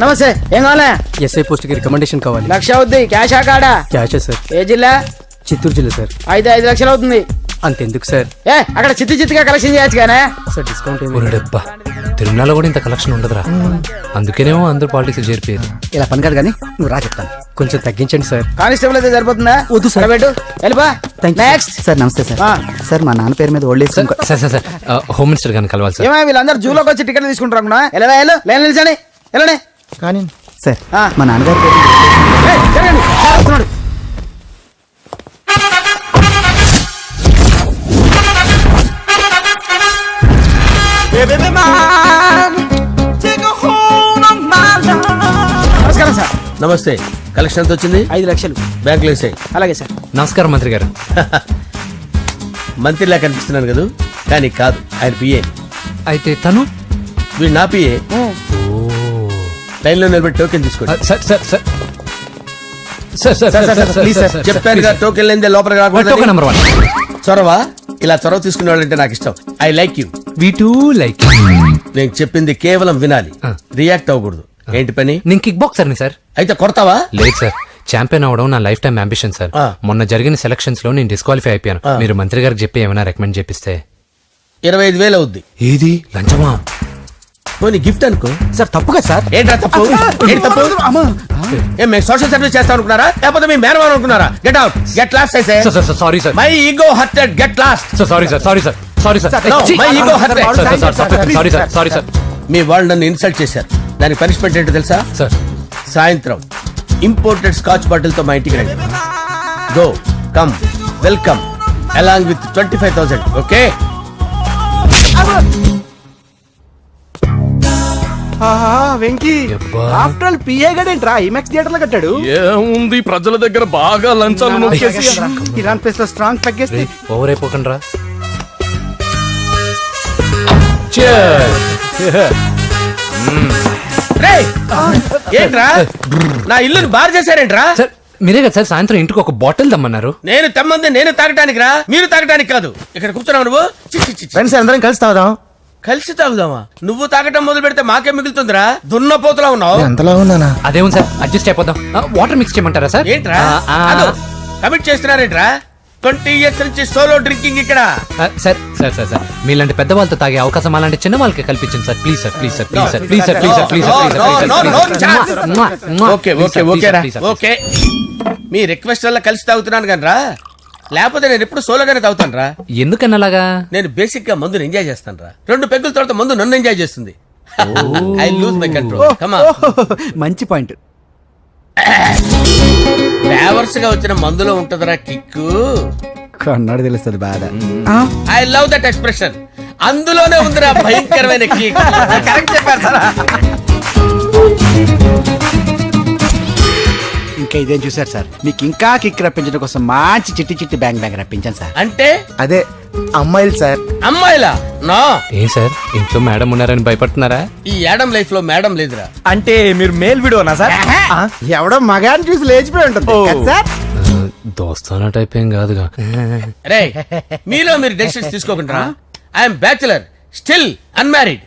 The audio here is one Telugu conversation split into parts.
నమస్తే. ఏం కావాలా? ఎస్ఐ పోస్ట్ కి రికమెండేషన్ కావాలి. 1,00,000 అవుద్ది. క్యాషా కాడా? క్యాషే సార్. ఏ జిల్లా? చిత్తూరు జిల్లా సార్. అయితే 5 లక్షలు అవుతుంది. అంతెందుకు సార్? అక్కడ చిత్తుగా కలెక్షన్ చేయొచ్చు కానీ సార్ డిస్కౌంట్ డబ్బా తిరుమలలో కూడా ఇంత కలెక్షన్ ఉండదురా. అందుకేనేమో అందరూ పాలిటిక్స్ చేరిపోయారు. ఇలా పని కాదు కానీ నువ్వు రా చెప్తాను. కొంచెం తగ్గించండి సార్. కానిస్టేబుల్ అయితే సరిపోతుందా? వద్దు సార్. పెట్టు వెళ్ళిపా. Next sir. నమస్తే సార్. సార్ మా నాన్న పేరు మీద old age sir sir sir home minister గారిని కలవాలి సార్. ఏమో వీళ్ళందరూ జూలోకి వచ్చి టికెట్ తీసుకుంటారు అనుకున్నా. లైన్ నిలిచండి. వెళ్ళండి. కానీ సార్ మా నాన్నగారి పేరు జరగండి. వస్తున్నాడు. నమస్కారం సార్. నమస్తే. కలెక్షన్ ఎంత వచ్చింది? 5 లక్షలు. బ్యాంకులో వేసాయి. అలాగే సార్. నమస్కారం మంత్రి గారు. మంత్రిలా కనిపిస్తున్నాను కదా, కానీ కాదు, ఆయన పిఏ. అయితే తను వీడు నా పిఏ. లైన్లో నిలబెట్టి టోకెన్ తీసుకోండి. సార్ సార్ సార్ చెప్పానుగా, టోకెన్ లేదే లోపలికి రాకూడదు. Token number 1. చొరవ. ఇలా చొరవ తీసుకునే వాళ్ళంటే నాకు ఇష్టం. I like you. We two like. నేను చెప్పింది కేవలం వినాలి, రియాక్ట్ అవ్వకూడదు. ఏంటి పని? నేను కిక్ బాక్సర్ని సార్. అయితే కొడతావా? లేదు సార్, ఛాంపియన్ అవడం నా లైఫ్ టైం అంబిషన్ సార్. మొన్న జరిగిన సెలక్షన్స్ లో నేను డిస్క్వాలిఫై అయిపోయాను. మీరు మంత్రి గారికి చెప్పి ఏమైనా రికమెండ్ చేపిస్తే. 25,000 అవుద్ది. ఏది లంచమా? పోనీ గిఫ్ట్ అనుకో. సార్. తప్పుగా సార్. ఏంట్రా తప్పు? ఏంటి తప్పు? ఏం మేము సోషల్ సర్వీస్ చేస్తాం అనుకున్నారా, లేకపోతే మీ మేనమాన్ అనుకున్నారా? Get out, get lost. అయితే sorry sir. My ego hurted, get lost. Sorry sir. Sorry sir. Sorry sir. My ego hurted. Sorry sir. Sorry sir. మీ వాళ్ళు నన్ను ఇన్సల్ట్ చేశారు. దానికి పనిష్మెంట్ ఏంటో తెలుసా? సార్ సాయంత్రం ఇంపోర్టెడ్ స్కాచ్ బాటిల్ తో మా ఇంటికి రండి. Go come welcome along with 25,000. Okay? Venky after all PA గడేంట్రా ఇమెక్స్ థియేటర్ లో కట్టాడు. ఏముంది, ప్రజల దగ్గర బాగా లంచాలు నొక్కేసి ఇరాన్ ప్లేస్ లో స్ట్రాంగ్ తగ్గేస్తే ఓవర్ అయిపోకండి రా. ఏంట్రా నా ఇల్లుని బార్ చేశారేంట్రా? సార్ మీరే కదా సార్ సాయంత్రం ఇంటికి ఒక బాటిల్ దమ్మన్నారు. నేను తెమ్మంది నేను తాగటానికి రా, మీరు తాగటానికి కాదు. ఇక్కడ కూర్చున్నావు నువ్వు. ఫ్రెండ్స్ అందరం కలిసి తాగుదాం. కలిసి తాగుదామా? నువ్వు తాగటం మొదలు పెడితే మాకే మిగులుతుందిరా. దున్నపోతులా ఉన్నావు. ఎంతలా ఉన్నానా? అదేమో సార్, అడ్జస్ట్ అయిపోదాం. వాటర్ మిక్స్ చేయమంటారా సార్? ఏంట్రా కమిట్ చేస్తున్నారేంట్రా? 20 years నుంచి సోలో డ్రింకింగ్ ఇక్కడ. సార్ సార్ సార్ సార్ మీలాంటి పెద్ద వాళ్ళతో తాగే అవకాశం అలాంటి చిన్న వాళ్ళకి కల్పించండి sir. Please sir. Please sir. Please sir. Please sir. Please sir. Please sir. Okay okay okay రా. ఓకే, మీ రిక్వెస్ట్ వల్ల కలిసి తాగుతున్నాను కానీ రా, లేకపోతే నేను ఎప్పుడు సోలోగానే తాగుతాను రా. ఎందుకన్నా అలాగా? నేను బేసిక్ గా మందుని ఎంజాయ్ చేస్తాను రా. 2 పెగ్గుల తర్వాత మందు నన్ను ఎంజాయ్ చేస్తుంది. I lose my control. Come on. మంచి పాయింట్. ఫ్లేవర్స్ గా వచ్చిన మందులో ఉంటదరా కిక్కు. కన్నాడు తెలుస్తుంది బాధ. I love that expression. అందులోనే ఉందిరా భయంకరమైన కిక్. కరెక్ట్ చెప్పారు సార్. ఇంకా ఇదేం చూసారు సార్, మీకు ఇంకా కిక్ రప్పించడం కోసం మంచి చిట్టి బ్యాంగ్ రప్పించాను సార్. అంటే అదే అమ్మాయిలు సార్. అమ్మాయిలా? నా ఏం సార్ ఇంట్లో మేడం ఉన్నారని భయపడుతున్నారా? ఈ యాడమ్ లైఫ్ లో మేడం లేదురా. అంటే మీరు మేల్ వీడియోనా సార్? ఎవడో మగాన్ని చూసి లేచిపోయి ఉంటుంది సార్. దోస్తానా టైప్ ఏం కాదుగా. రే మీలో మీరు డెసిషన్స్ తీసుకోకుండా. I'm bachelor, still unmarried.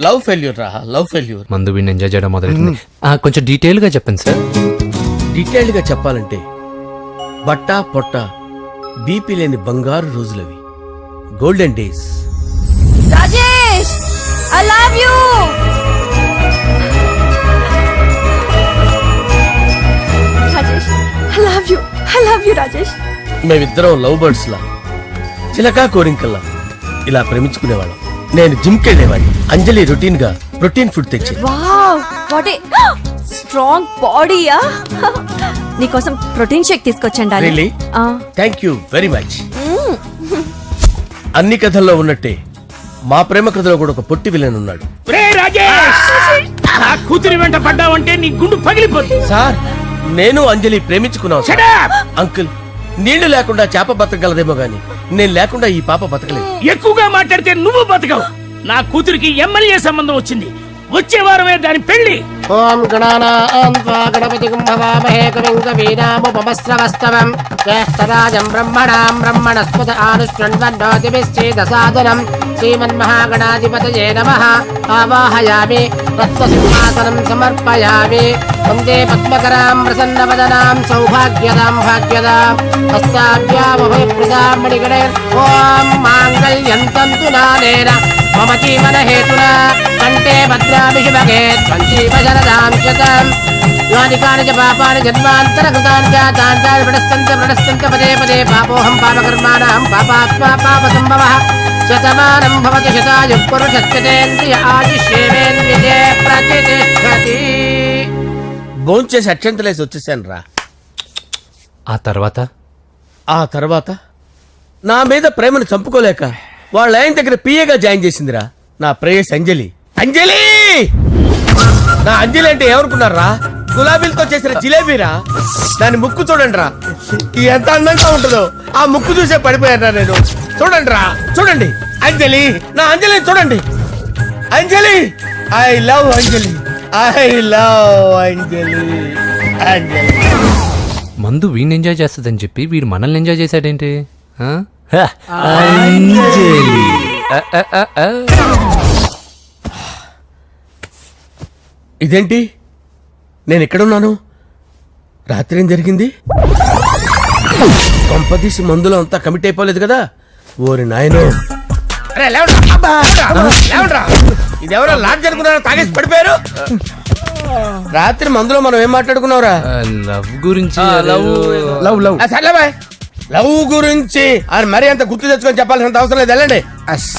Love failure రా, లవ్ ఫెయిల్యూర్. మందు వీడిని ఎంజాయ్ చేయడం మొదలైంది. కొంచెం డీటెయిల్ గా చెప్పండి సార్. డీటెయిల్డ్ గా చెప్పాలంటే బట్టా పొట్ట బీపీ లేని బంగారు రోజులవి, golden days. Rajesh, I love you. Rajesh, I love you. I love you, Rajesh. మేమిద్దరం లవ్ బర్డ్స్ లా, చిలకా కోరింకల్లా ఇలా ప్రేమించుకునేవాళ్ళం. నేను జిమ్ కెళ్ళేవాడిని. అంజలి రొటీన్ గా ప్రోటీన్ ఫుడ్ తెచ్చేది. వావ్, వాట్ ఏ స్ట్రాంగ్ బాడీయా. నీకోసం ప్రోటీన్ షేక్ తీసుకొచ్చండి. Really? Thank you very much. అన్ని కథల్లో ఉన్నట్టే మా ప్రేమ కథలో కూడా ఒక పొట్టి విలన్ ఉన్నాడు. కూతురి వెంట పడ్డావంటే నీ గుండు పగిలిపోతుంది. సార్ నేను అంజలి ప్రేమించుకున్నాను. అంకుల్, నీళ్లు లేకుండా చేప బతకగలదేమో గాని నేను లేకుండా ఈ పాప బతకలేదు. ఎక్కువగా మాట్లాడితే నువ్వు బతకవు. నా కూతురికి ఎమ్మెల్యే సంబంధం వచ్చింది. వచ్చే వారమే దాని పెళ్లి. ఓం గణపతి జ్యేష్ఠరాజం బ్రహ్మణాం బ్రహ్మణస్పద ఆనుష్ణ్వన్నోతిభిశ్చేదసాదనం శ్రీమన్మహాగణాధిపతయే నమః ఆవాహయామి రత్నసింహాసనం సమర్పయామి వందే పద్మకరాం ప్రసన్నవదనాం సౌభాగ్యదాం భాగ్యదాం హస్తాభ్యామభయప్రదాం మణిగణే ఓం మాంగళ్యం తంతు నానేన మమ జీవన హేతునా కంఠే భద్రామి శుభగే సంజీవశరదాం శతం యాని కాని చ పాపాని జన్మాంతరకృతాని జాతాని ప్రణశ్యంత పదే పదే పాపోహం పాపకర్మాణం పాపాత్మా పాపసంభవః శతమానం భవతి శతాయు పురుషస్యతేంద్రియ ఆయుష్యేవేంద్రియే ప్రతిష్టతి. భోంచేసి అక్షంతలేసి వచ్చేసాను రా. ఆ తర్వాత నా మీద ప్రేమను చంపుకోలేక వాళ్ళ ఆయన దగ్గర పిఏగా జాయిన్ చేసిందిరా నా ప్రేయస్ అంజలి. అంజలి నా అంజలి అంటే ఏమనుకున్నారా? గులాబీలతో చేసిన జిలేబీరా. దాని ముక్కు చూడండి రా, ఎంత అందంగా ఉంటుందో. ఆ ముక్కు చూసే పడిపోయారా నేను. చూడండి రా, చూడండి అంజలి, నా అంజలిని చూడండి. Anjali, I love Anjali, I love Anjali. Anjali మందు వీడిని ఎంజాయ్ చేస్తుందని చెప్పి వీడు మనల్ని ఎంజాయ్ చేశాడేంటి? ఆ? ఇదేంటి, నేను ఎక్కడున్నాను? రాత్రి ఏం జరిగింది? కొంపదీసి మందులో అంతా కమిట్ అయిపోలేదు కదా? ఓరి నాయనో, ఇదెవరో లాడ్జ్ అనుకున్నారా? తాగేసి పడిపోయారు. రాత్రి మందులో మనం ఏం మాట్లాడుకున్నావురా? లవ్ గురించి లవ్ లవ్ సర్లే బాయ్, లవ్ గురించి అని మరీ అంత గుర్తు తెచ్చుకొని చెప్పాల్సినంత అవసరం లేదు. వెళ్ళండి.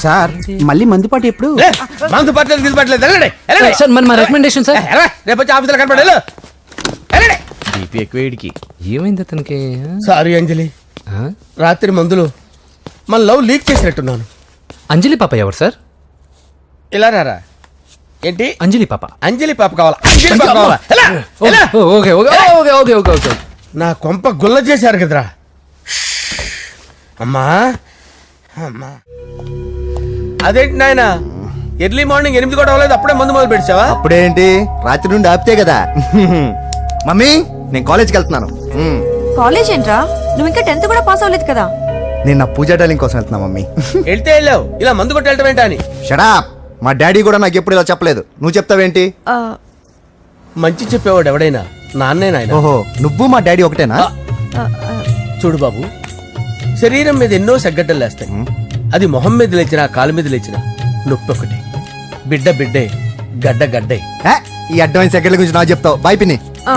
సార్ మళ్ళీ మందుపాటి ఎప్పుడు? లే, మందు పట్టలేదు గిల్లు పట్టలేదు. వెళ్ళండి, వెళ్ళండి. సార్ మన రికమెండేషన్ సార్. రేపు వచ్చి ఆఫీసులో కనపడి వెళ్ళు. వెళ్ళండి. ఏమైంది అతనికి? సారీ అంజలి, ఆ? రాత్రి మందులో మన లవ్ లీక్ చేసినట్టున్నాను. అంజలి పాప ఎవరు సార్? ఇలా రారా. ఏంటి? అంజలి పాప. అంజలి పాప కావాలా? అంజలి పాప కావాలా? ఎలా? ఎలా? Okay okay okay okay okay okay. నా కొంప గుల్ల చేశారు కదరా. అమ్మా అమ్మా, అదేంటి నాయన, ఎర్లీ మార్నింగ్ 8 కూడా అవ్వలేదు, అప్పుడే మందు మొదలు పెడిచావా? అప్పుడేంటి, రాత్రి నుండి ఆపితే కదా. మమ్మీ నేను కాలేజ్కి వెళ్తున్నాను. కాలేజ్ ఏంట్రా, నువ్వు ఇంకా 10th కూడా పాస్ అవ్వలేదు కదా. నేను నా పూజా డాలింగ్ కోసం వెళ్తున్నా మమ్మీ. వెళ్తే వెళ్ళావు, ఇలా మందు కొట్టి వెళ్ళటం ఏంటా అని. షడా, మా డాడీ కూడా నాకు ఎప్పుడు ఇలా చెప్పలేదు. నువ్వు చెప్తావేంటి? ఆ, మంచి చెప్పేవాడు ఎవడైనా నాన్నే నాయన. ఓహో, నువ్వు మా డాడీ ఒకటేనా? ఆ, ఆ, చూడు బాబు, శరీరం మీద ఎన్నో సగ్గడ్డలు లేస్తాయి. అది మొహం మీద లేచినా కాలు మీద లేచినా నొప్పి ఒకటి. బిడ్డ బిడ్డే, గడ్డ గడ్డే. ఏ, ఈ అడ్వాన్స్ సెకండ్ల గురించి నాకు చెప్తావు. బాయ్ పిన్ని. ఆ.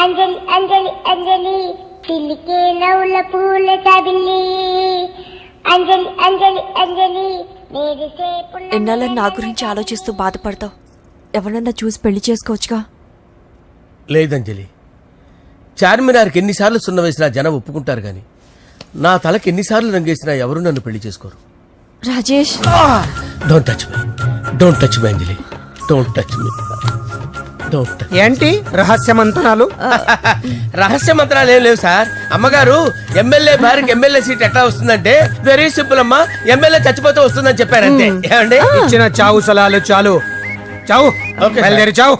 అంజలి అంజలి అంజలి పిల్లికే నవ్వుల పూల చబిల్లి అంజలి అంజలి అంజలి నేరిసే ఎన్నాళ్ళని నా గురించి ఆలోచిస్తూ బాధపడతావు. ఎవరన్నా చూసి పెళ్లి చేసుకోవచ్చుగా. లేదంజలి, చార్మినార్కి ఎన్నిసార్లు సున్న వేసినా జనం ఒప్పుకుంటారు గాని నా తలకి ఎన్నిసార్లు రంగేసినా ఎవరు నన్ను పెళ్లి చేసుకోరు. Rajesh, don't touch me, don't touch me Anjali, don't touch me, don't touch. ఏంటి రహస్య మంతనాలు? రహస్య మంత్రాలు ఏం లేవు సార్. అమ్మగారు ఎమ్మెల్యే భార్యకి ఎమ్మెల్యే సీట్ ఎట్లా వస్తుందంటే వెరీ సింపుల్ అమ్మా, ఎమ్మెల్యే చచ్చిపోతే వస్తుందని చెప్పారంతే. ఏమండి? ఇచ్చిన చావు సలాలు చాలు. చావు, ఓకే సార్. బయలుదేరి చావు.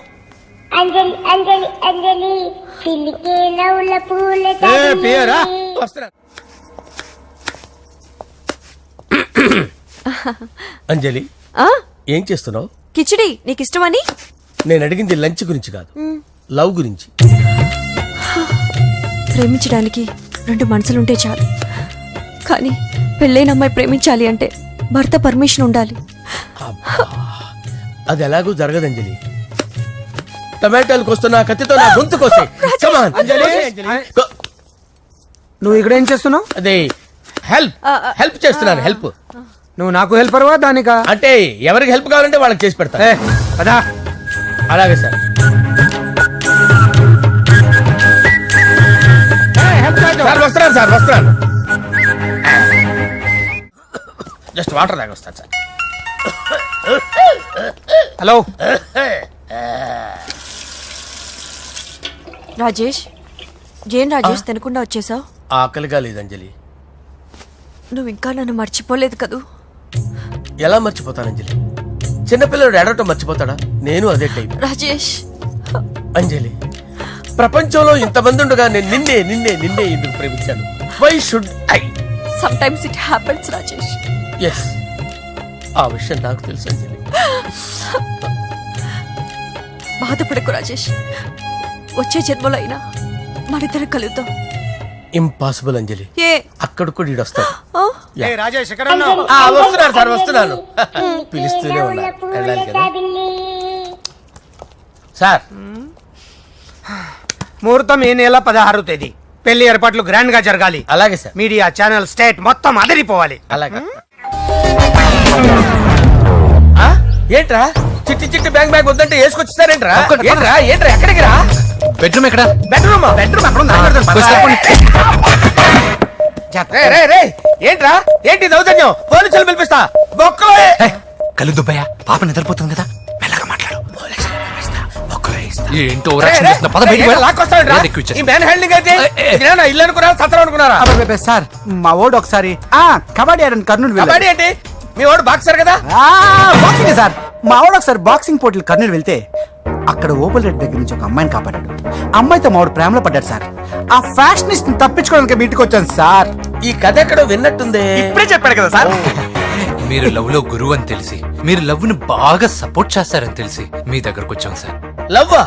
అంజలి అంజలి అంజలి పిల్లికే నవ్వుల పూల పియరా? చబిల్లి వస్తున్నా. అంజలి, ఆ, ఏం చేస్తున్నావు? కిచిడి నీకు ఇష్టమని. నేను అడిగింది లంచ్ గురించి కాదు, లవ్ గురించి. ప్రేమించడానికి 2 మనసులుంటే చాలు, కానీ పెళ్ళైన అమ్మాయి ప్రేమించాలి అంటే భర్త పర్మిషన్ ఉండాలి. అది ఎలాగూ జరగదు అంజలి. టమాటాలకు వస్తున్న కత్తితో నా గొంతు కోసే. Come on, Anjali. Go. నువ్వు ఇక్కడ ఏం చేస్తున్నావు? అదే హెల్ప్ చేస్తున్నాను. హెల్ప్ నువ్వు నాకు హెల్పర్వా దానికా? అంటే ఎవరికి హెల్ప్ కావాలంటే వాళ్ళకి చేసి పెడతా. ఏ, పదా. అలాగే సార్. సార్ వస్తున్నాను, సార్ వస్తున్నాను. జస్ట్ వాటర్ తాగి వస్తాను సార్. హలో. రాజేష్, ఏం రాజేష్ తినకుండా వచ్చేసావు? ఆకలిగా లేదు అంజలి. నువ్వు ఇంకా నన్ను మర్చిపోలేదు కదూ. ఎలా మర్చిపోతాను అంజలి? చిన్నపిల్లడు ఏడవటం మర్చిపోతాడా? నేను అదే టైప్. రాజేష్, అంజలి, ప్రపంచంలో ఇంతమంది ఉండగా నేను నిన్నే నిన్నే నిన్నే ఎందుకు ప్రేమించాను? Why should I? Sometimes it happens Rajesh. Yes, ఆ విషయం నాకు తెలుసు అంజలి. బాధపడకు రాజేష్, వచ్చే జన్మలో అయినా మనిద్దరం కలుద్దాం. ఇంపాసిబుల్ అంజలి, ఏ అక్కడ కూడా ఈడు వస్తాడు. ఆ? రాజేష్ వస్తున్నాను సార్, వస్తున్నాను. పిలుస్తూనే ఉన్నా, వెళ్ళాలి కదా సార్. ముహూర్తం ఈ నెల 16వ తేదీ. పెళ్లి ఏర్పాట్లు గ్రాండ్ గా జరగాలి. అలాగే సార్, మీడియా ఛానల్ స్టేట్ మొత్తం అదిరిపోవాలి. అలాగే. ఆ? ఏంట్రా చిట్టి చిట్టి బ్యాంక్ బ్యాగ్ వద్దంటే వేసుకొచ్చేసారేంట్రా? ఏంట్రా ఏంట్రా ఎక్కడికి రా? బెడ్రూమ్ ఎక్కడ? బెడ్రూమ్ అక్కడ ఉందా? ఏంట్రా ఏంటి దౌర్జన్యం? పోలీసులు పిలిపిస్తా. బొక్కలో కళ్ళు దుబ్బయ్యా, పాప నిద్రపోతుంది కదా, మెల్లగా మాట్లాడు. ఏంటో ఇల్లు అనుకున్నారా, సత్రం అనుకున్నారా? అబ్బబ్బబ్బే, సార్ మా ఓడు ఒకసారి కబడ్డీ ఆడని కర్నూలు వెళ్ళాడు. కబడ్డీ ఏంటి? మీ వాడు బాక్సర్ కదా? Boxing sir. మా ఓడు ఒకసారి బాక్సింగ్ పోటీలు కర్నూలు వెళ్తే అక్కడ ఓపెల్ రెడ్డి దగ్గర నుంచి ఒక అమ్మాయిని కాపాడాడు. అమ్మాయితో మావాడు ప్రేమలో పడ్డాడు సార్. ఆ ఫ్యాషనిస్ట్ తప్పించుకోవడానికి మీటికి వచ్చాను సార్. ఈ కథ ఎక్కడో విన్నట్టుంది. ఇప్పుడే చెప్పాడు కదా సార్. మీరు లవ్ లో గురువు అని తెలిసి, మీరు లవ్ ని బాగా సపోర్ట్ చేస్తారని తెలిసి మీ దగ్గరకు వచ్చాం సార్. లవ్వా,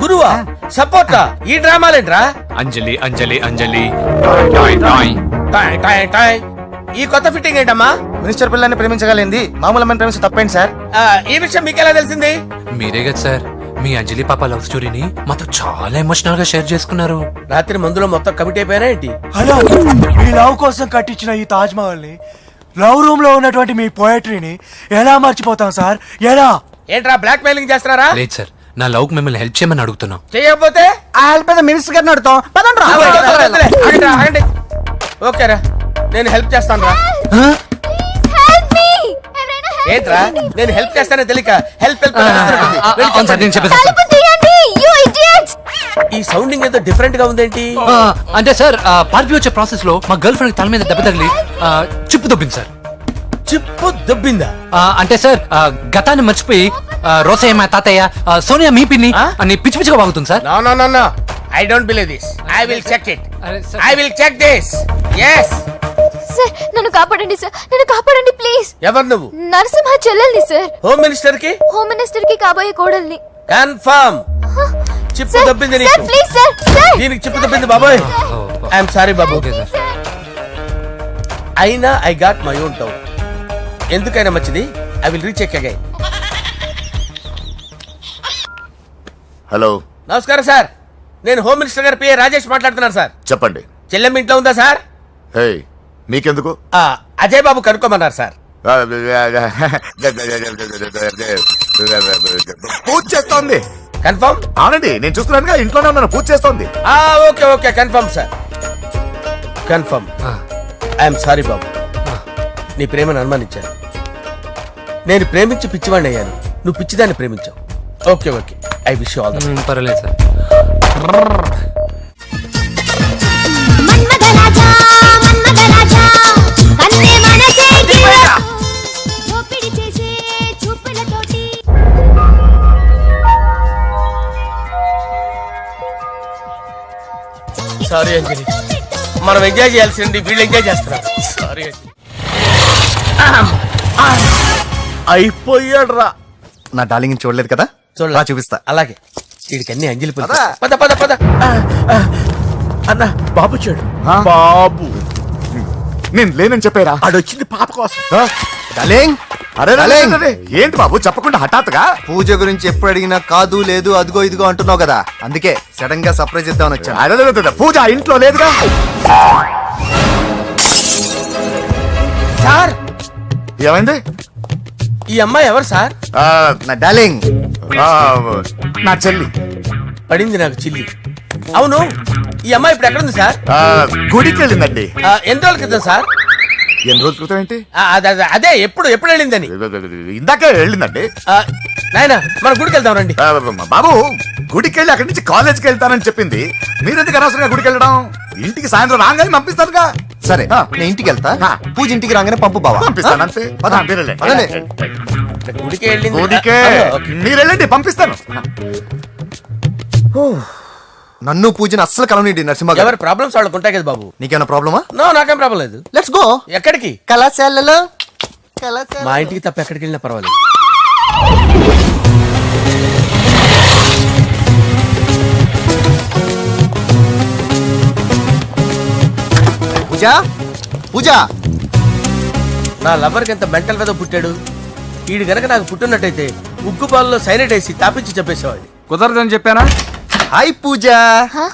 గురువా, సపోర్టా? ఈ డ్రామాలేంట్రా? అంజలి అంజలి అంజలి టాయ్ టాయ్. టాయ్ టాయ్ టాయ్. ఈ కొత్త ఫిట్టింగ్ ఏంటమ్మా? మినిస్టర్ పిల్లని ప్రేమించగలిగింది మామూలు అమ్మని ప్రేమించి తప్పేంటి సార్? ఈ విషయం మీకెలా తెలిసింది? మీరే కదా సార్ మీ అంజలి పాప లవ్ స్టోరీని మాతో చాలా ఎమోషనల్ గా షేర్ చేసుకున్నారు. రాత్రి మందులో మొత్తం కమిటీ అయిపోయారా ఏంటి? హలో, మీ లవ్ కోసం కట్టించిన ఈ తాజ్ మహల్ ని, లవ్ రూమ్ లో ఉన్నటువంటి మీ పోయట్రీని ఎలా మర్చిపోతాం సార్? ఎలా? ఏంట్రా బ్లాక్ మెయిలింగ్ చేస్తున్నారా? లేదు సార్, నా లవ్ కి మిమ్మల్ని హెల్ప్ చేయమని అడుగుతున్నాం. చేయకపోతే ఆ హెల్ప్ అయితే మినిస్టర్ గారిని అడుగుతాం. పదండ్రా. ఆగండి, ఆగండి. ఓకేరా, నేను హెల్ప్ చేస్తాను రా. ఏంట్రా నేను హెల్ప్ చేస్తానే తెలియక హెల్ప్ హెల్ప్ అవును సార్, నేను చెప్పేసి ఈ సౌండింగ్ ఏదో డిఫరెంట్ గా ఉందేంటి? అంటే సార్ పార్టీ వచ్చే ప్రాసెస్ లో మా గర్ల్ ఫ్రెండ్ తల మీద దెబ్బ తగిలి చిప్పు దొబ్బింది సార్. చిప్పు దొబ్బిందా? అంటే సార్ గతాన్ని మర్చిపోయి రోసయ్య తాతయ్య సోనియా మీ పిన్ని అని పిచ్చి పిచ్చిగా వాగుతుంది sir. No no no no, I don't believe this. I will check it. I will check this. yes. Sir నన్ను కాపాడండి సార్, నన్ను కాపాడండి ప్లీజ్. ఎవరు నువ్వు? నరసింహ చెల్లెల్ని సార్. హోమ్ మినిస్టర్ కి? హోమ్ మినిస్టర్ కి కాబోయే కోడల్ని. కన్ఫర్మ్. చిప్పు దొబ్బింది నీకు. ప్లీజ్ సార్, సార్ దీనికి చిప్పు దొబ్బింది బాబోయ్. ఐఎమ్ సారీ బాబు. అయినా I got my own doubt. ఎందుకైనా మంచిది, I will recheck again. Hello, నమస్కారం సార్, నేను హోమ్ మినిస్టర్ గారి పిఏ రాజేష్ మాట్లాడుతున్నాను సార్. చెప్పండి. చెల్లెమ్మ ఇంట్లో ఉందా సార్? హే, మీకెందుకు? అజయ్ బాబు కనుక్కోమన్నారు సార్. పూజ చేస్తోంది. కన్ఫర్మ్? అవునండి, నేను చూస్తున్నానుగా, ఇంట్లోనే ఉన్నాను, పూజ చేస్తోంది. Okay okay, confirm sir, confirm. I'm sorry బాబు, నీ ప్రేమను అనుమానించాను. నేను ప్రేమించి పిచ్చివాడిని అయ్యాను, నువ్వు పిచ్చిదాన్ని ప్రేమించావు. Okay okay, I wish you all the best. పర్వాలేదు సార్. సారీ అంజలి, మనం ఎంజాయ్ చేయాల్సింది వీళ్ళు ఎంజాయ్ చేస్తున్నారు. సారీ అంజలి. అయిపోయాడు రా. నా డార్లింగ్ చూడలేదు కదా, చూడలా, చూపిస్తా. అలాగే వీడికి అన్ని అంజలి పద పద పద. అన్న బాబు చూడు. బాబు నేను లేనని చెప్పారా? ఆడొచ్చింది పాప కోసం. డార్లింగ్, అరే ఏంటి బాబు చెప్పకుండా హఠాత్తుగా? పూజ గురించి ఎప్పుడు అడిగినా కాదు లేదు అదిగో ఇదిగో అంటున్నావు కదా, అందుకే సడన్ గా సర్ప్రైజ్ ఇద్దామని వచ్చాను. అదే పూజ ఇంట్లో లేదుగా సార్. ఏమైంది? ఈ అమ్మాయి ఎవరు సార్? నా డార్లింగ్, నా చెల్లి. పడింది నాకు చిల్లి. అవును, ఈ అమ్మాయి ఇప్పుడు ఎక్కడుంది సార్? గుడికి వెళ్ళిందండి. ఎన్ని రోజుల క్రితం సార్? ఎన్ని రోజుల క్రితం ఏంటి? అదే ఎప్పుడు ఎప్పుడు వెళ్ళిందని. ఇందాకే వెళ్ళిందండి. నాయనా మన గుడికి వెళ్దాం రండి. బాబు గుడికి వెళ్ళి అక్కడి నుంచి కాలేజ్కి వెళ్తానని చెప్పింది, మీరెందుకు అనవసరంగా గుడికి వెళ్ళడం? ఇంటికి సాయంత్రం రాగానే పంపిస్తానుగా. సరే నేను ఇంటికి వెళ్తా, పూజ ఇంటికి రాగానే పంపు బాబా. పంపిస్తాను అంతే. గుడికి వెళ్ళింది. గుడికే మీరు వెళ్ళండి, పంపిస్తాను. నన్ను పూజని అస్సలు కలవనిండి నరసింహ గారు. ఎవరి ప్రాబ్లమ్స్ వాళ్ళకు ఉంటాయి కదా బాబు. నీకేమైనా ప్రాబ్లమా? నో, నాకేం ప్రాబ్లం లేదు. Let's go. ఎక్కడికి? కళాశాలలో మా ఇంటికి తప్ప ఎక్కడికి వెళ్ళినా పర్వాలేదు. పూజ పూజ. నా లవర్కి ఎంత మెంటల్ మీద పుట్టాడు. వీడు గనక నాకు పుట్టినట్టయితే ఉగ్గు పాలలో సైనట్ వేసి తాపించి చెప్పేసేవాడిని. కుదరదని చెప్పానా? హాయ్ పూజ. హాయ్.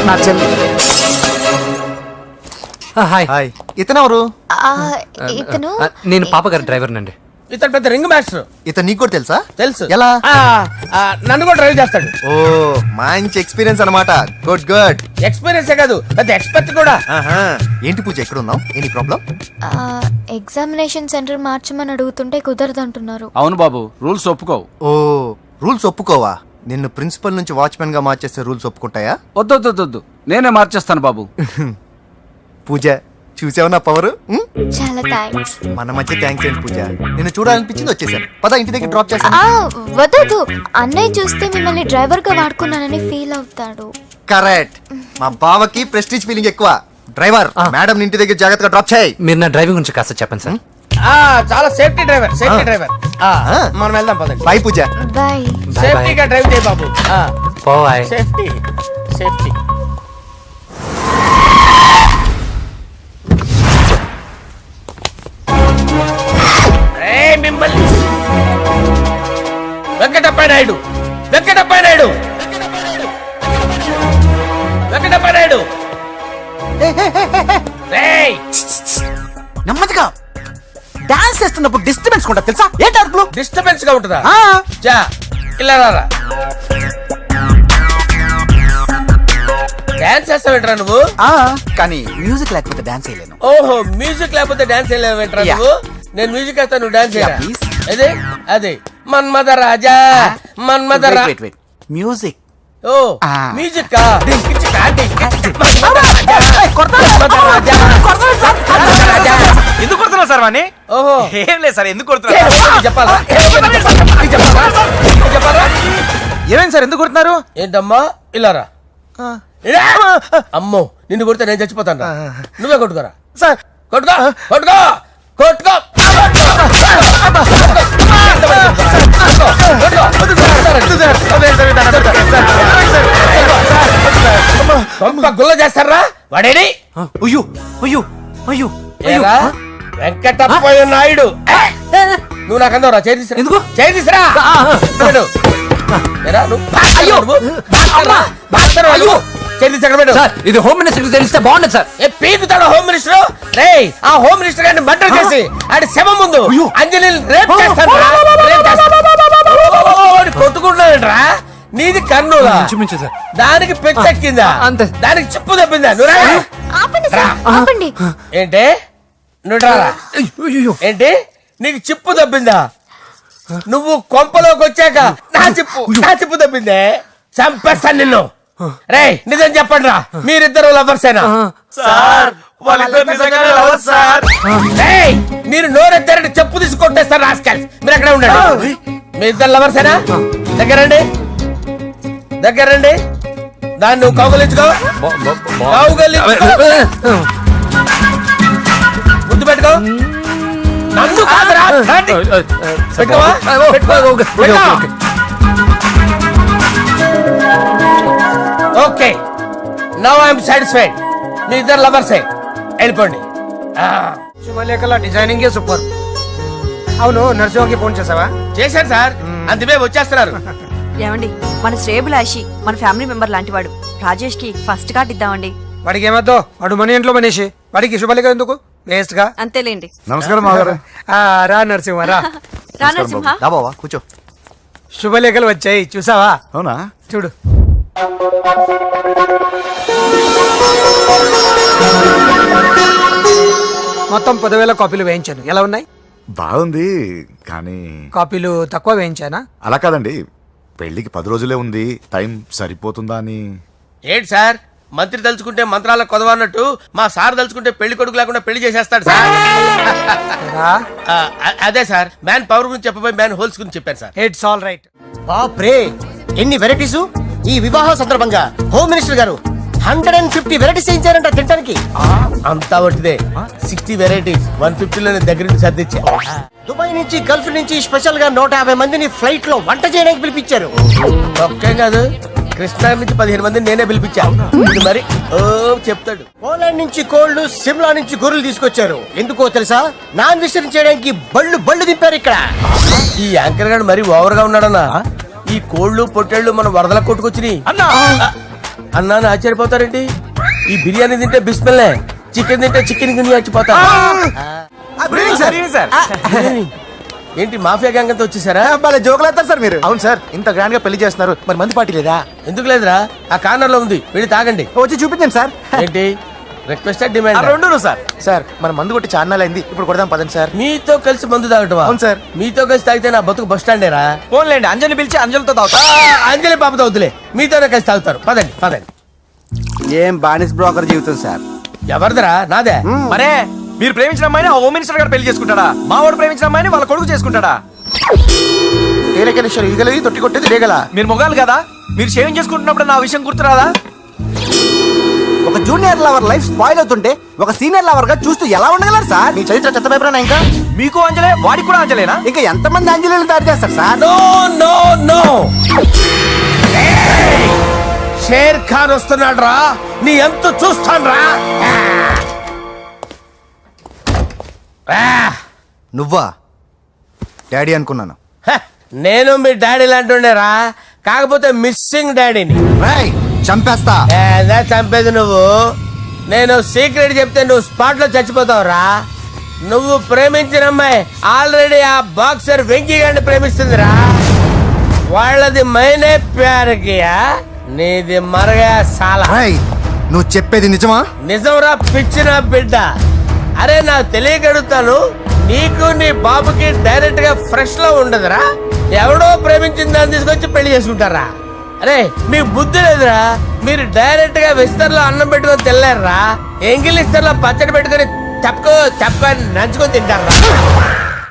నా చెల్లి. Hi hi. ఇతనెవరు? ఇతను నేను పాప గారి డ్రైవర్ నండి. ఇతను పెద్ద రింగ్ మాస్టర్. ఇతను నీకు కూడా తెలుసా? తెలుసు. ఎలా? నన్ను కూడా డ్రైవ్ చేస్తాడు. ఓ మంచి ఎక్స్పీరియన్స్ అన్నమాట. Good good. ఎక్స్పీరియన్సే కాదు, పెద్ద ఎక్స్పర్ట్ కూడా. ఏంటి పూజ ఎక్కడ ఉన్నావు? Any problem? ఎగ్జామినేషన్ సెంటర్ మార్చమని అడుగుతుంటే కుదరదంటున్నారు. అవును బాబు, రూల్స్ ఒప్పుకోవు. ఓ రూల్స్ ఒప్పుకోవా? నిన్ను ప్రిన్సిపల్ నుంచి వాచ్మెన్ గా మార్చేస్తే రూల్స్ ఒప్పుకుంటాయా? వద్దు, నేనే మార్చేస్తాను బాబు. పూజ చూసావు నా పవర్? చాలా థ్యాంక్స్. మన మధ్య థ్యాంక్స్ ఏంటి పూజ, నిన్ను చూడాలనిపించింది వచ్చేసాను. పద ఇంటి దగ్గర డ్రాప్ చేస్తాను. వద్దు, అన్నయ్య చూస్తే మిమ్మల్ని డ్రైవర్ గా వాడుకున్నానని ఫీల్ అవుతాడు. కరెక్ట్. మా బావకి ప్రెస్టీజ్ ఫీలింగ్ ఎక్కువ. డ్రైవర్ మేడం ఇంటి దగ్గర జాగ్రత్తగా డ్రాప్ చేయి. మీరు నా డ్రైవింగ్ గురించి కాస్త చెప్పండి సార్. చాలా సేఫ్టీ డ్రైవర్. మనం వెళ్దాం పదండి. బాయ్ పూజ. బాయ్. సేఫ్టీగా డ్రైవ్ చేయి బాబు. బాయ్. Safety safety. మిమ్మల్ని వెంకటప్ప నాయుడు రేయ్, నెమ్మదిగా డాన్స్ చేస్తున్నప్పుడు డిస్టర్బెన్స్ కూడా తెలుసా? ఏంటి అరుపులు? డిస్టర్బెన్స్ గా ఉంటుందా? ఆ, చా ఇలా రారా. డాన్స్ చేస్తావేంట్రా నువ్వు? ఆ, కానీ మ్యూజిక్ లేకపోతే డాన్స్ చేయలేను. ఓహో, మ్యూజిక్ లేకపోతే డాన్స్ చేయలేవేంట్రా Yeah. నువ్వు? నేను మ్యూజిక్ వేస్తా, నువ్వు డాన్స్ చేయరా? Yeah, please. అదే మన్మద రాజా మన్మద రా. Wait music. ఓ Ah. మ్యూజిక్ ఎందుకు కొడుతున్నావు సార్ వాణ్ణి? ఓహో ఏం లేదు సార్, ఎందుకు ఏ, నీకు చెప్పాలా? నీకు చెప్పాలా? ఏమైంది సార్, ఎందుకు కొడుతున్నారు? ఏంటమ్మా ఇలా రా. ఇలా. అమ్మో, నిన్ను కొడితే నేను చచ్చిపోతాను రా. నువ్వే కొట్టుకోరా. సార్ కొట్టుకో కొట్టుకో కొట్టుకో. పంప గుల్ల చేస్తారా వాడేడి? అయ్యో అయ్యో అయ్యో ఏరా, వెంకటప్పయ్య నాయుడు. నువ్వు నాకు అందవరా? చేయి తీసురా. ఎందుకు? చేయి తీసురా. పెట్టు. ఏరా, నువ్వు బాక్సర్వా నువ్వు? బాక్సర్వా నువ్వు? చేయి తీసి అక్కడ పెట్టు. సార్ ఇది హోమ్ మినిస్టర్ తెలిస్తే బాగుండదు సార్. ఏ పీకుతాడు హోమ్ మినిస్టర్? రేయ్, ఆ హోమ్ మినిస్టర్ గారిని మర్డర్ చేసి ఆడి శవం ముందు అంజలి రేప్ చేస్తాను. కొట్టుకుంటున్నాడంట్రా. నీది కన్నులా? ఇంచుమించు సార్. దానికి పెచ్చెక్కిందా? అంతే. దానికి చిప్పు తప్పిందా? నువ్వు రా. ఆపండి సార్, ఆపండి. ఏంటి? నువ్వు రారా. ఏంటి? నీకు చిప్పు తప్పిందా? నువ్వు కొంపలోకి వచ్చాక నా చిప్పు తప్పిందే. చంపేస్తాను నిన్ను. రేయ్, నిజం చెప్పండి రా, మీరిద్దరు లవర్సేనా? సార్ వాళ్ళిద్దరు నిజంగానే లవర్స్ సార్. రేయ్, మీరు నోరెత్తారంటే చెప్పు తీసి కొట్టేస్తారు రాస్కల్స్. మీరు ఎక్కడ ఉండండి. మీ ఇద్దరు లవర్సేనా? దగ్గరండి. దాన్ని నువ్వు కౌగలించుకో. ముద్దు పెట్టుకో. నన్ను కాదురా. రండి. పెట్టుకోవా? పెట్టుకో. Okay, now I'm satisfied. మీ ఇద్దరు లవర్సే, వెళ్ళిపోండి. శుభలేఖల డిజైనింగ్ సూపర్. అవును, నర్సింహకి ఫోన్ చేసావా? చేశాను సార్, అందుకే వచ్చేస్తున్నారు. ఏమండి, మన శ్రేయబులాషి మన ఫ్యామిలీ మెంబర్ లాంటి వాడు. రాజేష్ కి ఫస్ట్ కార్డ్ ఇద్దామండి. వాడికి ఏమద్దో, వాడు మన ఇంట్లో మనిషి. వాడికి శుభలేఖ ఎందుకు? వేస్ట్ గా. అంతేలేండి. నమస్కారం మాగారు. రా నరసింహ రా. రా నరసింహ. బాబా కూర్చో. శుభలేఖలు వచ్చాయి, చూసావా? అవునా? చూడు. మొత్తం 10,000 కాపీలు వేయించాను. ఎలా ఉన్నాయి? బాగుంది కానీ కాపీలు తక్కువ వేయించానా? అలా కాదండి, పెళ్లికి 10 రోజులే ఉంది, టైం సరిపోతుందా అని. ఏంటి సార్, మంత్రి తలుచుకుంటే మంత్రాలకు కొదవన్నట్టు మా సార్ తలుచుకుంటే పెళ్లి కొడుకు లేకుండా పెళ్లి చేసేస్తాడు సార్. అదే సార్, మ్యాన్ పవర్ గురించి చెప్పబోయి మ్యాన్ హోల్స్ గురించి చెప్పాను సార్. It's all right. బాప్రే ఎన్ని వెరైటీస్! ఈ వివాహ సందర్భంగా హోమ్ మినిస్టర్ గారు 150 వెరైటీస్ చేయించారంట తినడానికి. అంతా ఒకటిదే, 60 వెరైటీస్ 150లోనే దగ్గర నుంచి సర్దిచ్చా. దుబాయ్ నుంచి గల్ఫ్ నుంచి స్పెషల్ గా 150 మందిని ఫ్లైట్ లో వంట చేయడానికి పిలిపించారు. ఒక్కేం కాదు, కృష్ణా నుంచి 15 మందిని నేనే పిలిపించా. ఇది మరి ఓ చెప్తాడు. పోలాండ్ నుంచి కోళ్లు, సిమ్లా నుంచి గొర్రెలు తీసుకొచ్చారు. ఎందుకో తెలుసా? నాన్ వెజిటేరియన్ చేయడానికి బళ్ళు దింపారు ఇక్కడ. ఈ యాంకర్ గారు మరి ఓవర్ గా ఉన్నాడన్నా. ఈ కోళ్లు పొట్టేళ్లు మన వరదలకు కొట్టుకొచ్చినాయి అన్నా ఆశ్చర్యపోతారేంటి? ఈ బిర్యానీ తింటే బిస్మిల్లే, చికెన్ తింటే చికెన్ గిన్నె చచ్చిపోతా. ఏంటి మాఫియా గ్యాంగ్ అంతా వచ్చేసారా? జోకులు వేస్తారు సార్ మీరు. అవును సార్, ఇంత గ్రాండ్ గా పెళ్లి చేస్తున్నారు, మరి మంది పార్టీ లేదా? ఎందుకు లేదురా, ఆ కార్నర్ లో ఉంది, వెళ్ళి తాగండి. వచ్చి చూపించండి సార్. ఏంటి రిక్వెస్ట్ డిమాండ్? రెండు సార్. సార్ మన మందు కొట్టి చాన్నాలు అయింది, ఇప్పుడు కొడదాం పదండి సార్. మీతో కలిసి మందు తాగటం? అవును సార్. మీతో కలిసి తాగితే నా బతుకు బస్ స్టాండేరా? ఫోన్లేండి, అంజలిని పిలిచి అంజలితో తాగుతా. అంజలి పాప తాగుతులే, మీతోనే కలిసి తాగుతారు. పదండి పదండి. ఏం బానిస్ బ్రోకర్ జీవితం సార్. ఎవరిదిరా? నాదే. మరే మీరు ప్రేమించిన అమ్మాయిని హోమ్ మినిస్టర్ గారు పెళ్లి చేసుకుంటాడా? మా వాడు ప్రేమించిన అమ్మాయిని వాళ్ళ కొడుకు చేసుకుంటాడా? ఈగలది తొట్టి కొట్టేది రేగల. మీరు మొగాలు కదా, మీరు షేవింగ్ చేసుకుంటున్నప్పుడు నా విషయం గుర్తురాదా? ఒక జూనియర్ లవర్ లైఫ్ స్పాయిల్ అవుతుంటే ఒక సీనియర్ లవర్ గా చూస్తూ ఎలా ఉండగలరు సార్? మీ చరిత్ర చెత్త పేపరేనా? ఇంకా మీకు అంజలే, వాడికి కూడా అంజలేనా? ఇంకా ఎంతమంది అంజలీలు తయారు చేస్తారు sir? No no no, Sher Khan వస్తున్నాడు రా, నీ ఎంత చూస్తాను రా. నువ్వా డాడీ అనుకున్నాను. నేను మీ డాడీ లాంటి కాకపోతే మిస్సింగ్ డాడీని. చంపేస్తా. చంపేది నువ్వు. నేను సీక్రెట్ చెప్తే నువ్వు స్పాట్ లో చచ్చిపోతావురా. నువ్వు ప్రేమించిన అమ్మాయి ఆల్రెడీ ఆ బాక్సర్ వెంకీ గారిని ప్రేమిస్తుందిరా. వాళ్ళది మైనే ప్యార్ కియా, నీది మరగా సాలా. నువ్వు చెప్పేది నిజమా? నిజంరా పిచ్చిన బిడ్డ. అరే నాకు తెలియగడుగుతాను, నీకు నీ బాబుకి డైరెక్ట్ గా ఫ్రెష్ లో ఉండదురా. ఎవడో ప్రేమించిన దాన్ని తీసుకొచ్చి పెళ్లి చేసుకుంటారా? అరే మీకు బుద్ధి లేదురా. మీరు డైరెక్ట్ గా విస్తర్లో అన్నం పెట్టుకొని తినలేరురా. ఎంగిల్ ఇస్తర్లో పచ్చడి పెట్టుకొని తప్పని నంచుకొని తింటారా?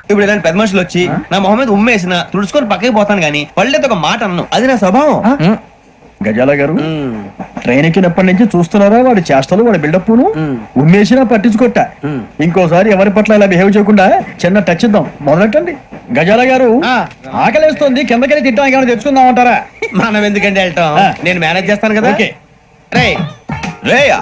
ఇప్పుడు ఇలాంటి పెద్ద మనుషులు వచ్చి నా మొహం మీద ఉమ్మేసిన తుడుచుకొని పక్కకి పోతాను గానీ పళ్ళేతో ఒక మాట అన్ను, అది నా స్వభావం. గజాల గారు ట్రైన్ ఎక్కినప్పటి నుంచి చూస్తున్నారా వాడి చేష్టలు, వాడి బిల్డప్ ఉమ్మేసినా పట్టించుకోట. ఇంకోసారి ఎవరి పట్ల ఇలా బిహేవ్ చేయకుండా చిన్న టచ్ ఇద్దాం, మొదలెట్టండి. గజాల గారు ఆకలేస్తుంది, కిందకెళ్ళి తింటానికి ఏమైనా తెచ్చుకుందాం అంటారా? మనం ఎందుకంటే వెళ్ళటం, నేను మేనేజ్ చేస్తాను కదా. ఓకే రే రేయా